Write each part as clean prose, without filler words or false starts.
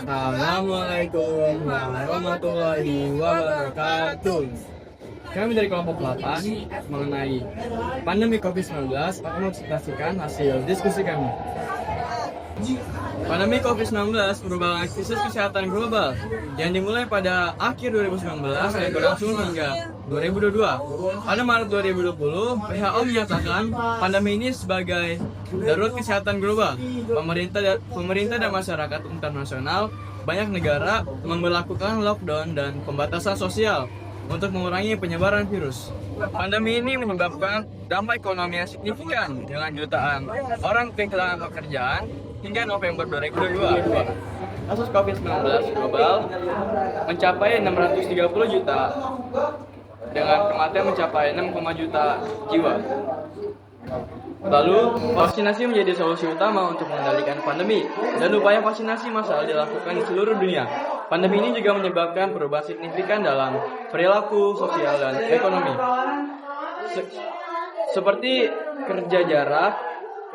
Assalamualaikum warahmatullahi wabarakatuh. Kami dari kelompok 8 mengenai pandemi COVID-19 akan mempresentasikan hasil diskusi kami. Pandemi COVID-19 merupakan krisis kesehatan global yang dimulai pada akhir 2019 dan berlangsung hingga 2022. Pada Maret 2020, WHO menyatakan pandemi ini sebagai darurat kesehatan global. Pemerintah dan masyarakat internasional banyak negara memberlakukan lockdown dan pembatasan sosial untuk mengurangi penyebaran virus. Pandemi ini menyebabkan dampak ekonomi yang signifikan dengan jutaan orang kehilangan pekerjaan hingga November 2022. Kasus COVID-19 global mencapai 630 juta dengan kematian mencapai 6, juta jiwa. Lalu, vaksinasi menjadi solusi utama untuk mengendalikan pandemi, dan upaya vaksinasi massal dilakukan di seluruh dunia. Pandemi ini juga menyebabkan perubahan signifikan dalam perilaku sosial dan ekonomi, seperti kerja jarak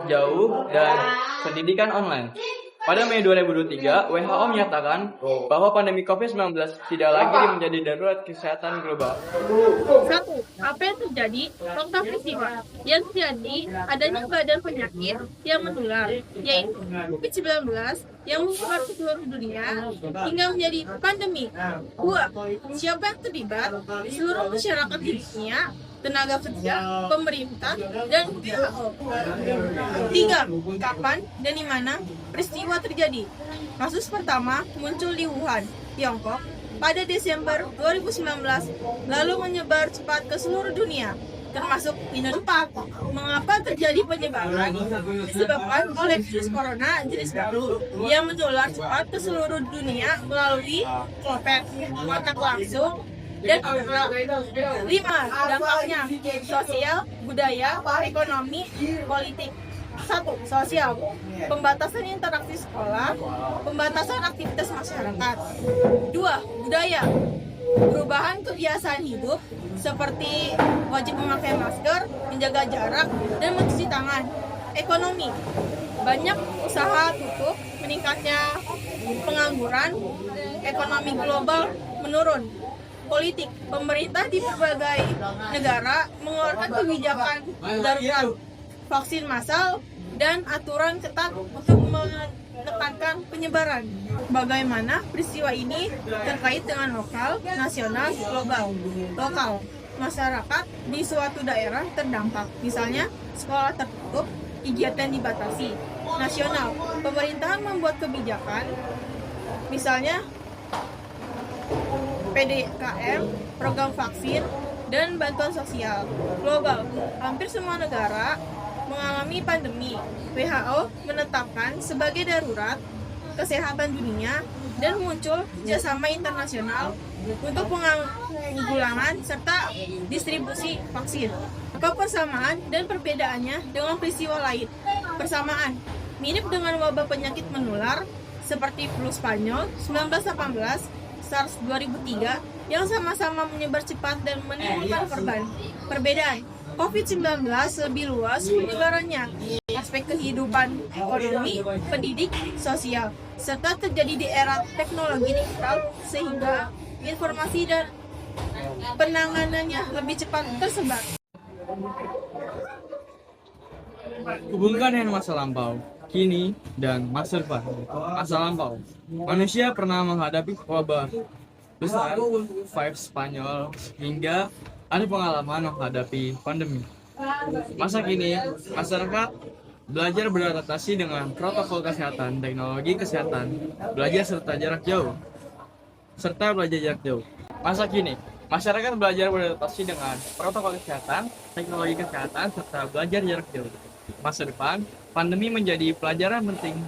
jauh dan pendidikan online. Pada Mei 2023, WHO menyatakan bahwa pandemi COVID-19 tidak lagi menjadi darurat kesehatan global. 1. Apa yang terjadi? Fakta peristiwa yang terjadi adanya badan penyakit yang menular, yaitu COVID-19 yang menyebar ke seluruh dunia hingga menjadi pandemi. 2. Siapa yang terlibat? Seluruh masyarakat di dunia, tenaga kerja, pemerintah, dan WHO. 3. Kapan dan di mana peristiwa terjadi? Kasus pertama muncul di Wuhan, Tiongkok, pada Desember 2019, lalu menyebar cepat ke seluruh dunia, termasuk Indonesia. Mengapa terjadi penyebaran? Disebabkan oleh virus corona jenis baru yang menular cepat ke seluruh dunia melalui droplet, kontak langsung, dan 5. Dampaknya sosial, budaya, ekonomi, politik. 1. Sosial, pembatasan interaksi sekolah, pembatasan aktivitas masyarakat. 2. Budaya, perubahan kebiasaan hidup seperti wajib memakai masker, menjaga jarak, dan mencuci tangan. Ekonomi, banyak usaha tutup, meningkatnya pengangguran, ekonomi global menurun. Politik, pemerintah di berbagai negara mengeluarkan kebijakan darurat, vaksin massal, dan aturan ketat untuk menekankan penyebaran. Bagaimana peristiwa ini terkait dengan lokal, nasional, global? Lokal, masyarakat di suatu daerah terdampak, misalnya sekolah tertutup, kegiatan dibatasi. Nasional, pemerintahan membuat kebijakan, misalnya PDKM, program vaksin, dan bantuan sosial. Global, hampir semua negara mengalami pandemi. WHO menetapkan sebagai darurat kesehatan dunia dan muncul kerjasama internasional untuk penanggulangan serta distribusi vaksin. Apa persamaan dan perbedaannya dengan peristiwa lain? Persamaan, mirip dengan wabah penyakit menular seperti flu Spanyol 1918, SARS 2003 yang sama-sama menyebar cepat dan menimbulkan korban. Perbedaan, COVID-19 lebih luas penyebarannya, aspek kehidupan ekonomi, pendidik, sosial, serta terjadi di era teknologi digital sehingga informasi dan penanganannya lebih cepat tersebar. Hubungkan dengan masa lampau, kini, dan masa depan. Masa lampau, manusia pernah menghadapi wabah besar, virus Spanyol, hingga ada pengalaman menghadapi pandemi. Masa kini, masyarakat belajar beradaptasi dengan protokol kesehatan, teknologi kesehatan, belajar serta jarak jauh. Masa kini, masyarakat belajar beradaptasi dengan protokol kesehatan, teknologi kesehatan, serta belajar jarak jauh. Masa depan, pandemi menjadi pelajaran penting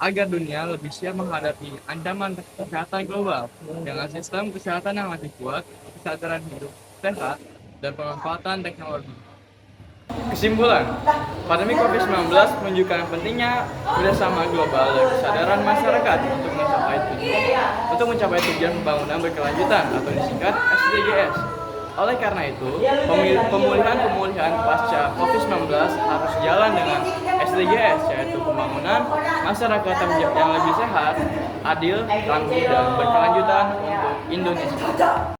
agar dunia lebih siap menghadapi ancaman kesehatan global dengan sistem kesehatan yang lebih kuat, kesadaran hidup sehat, dan pemanfaatan teknologi. Kesimpulan, pandemi COVID-19 menunjukkan pentingnya kerjasama global dan kesadaran masyarakat untuk mencapai tujuan pembangunan berkelanjutan atau disingkat SDGs. Oleh karena itu, pemulihan pasca COVID-19 harus jalan dengan SDGs, yaitu pembangunan masyarakat yang lebih sehat, adil, tangguh, dan berkelanjutan untuk Indonesia.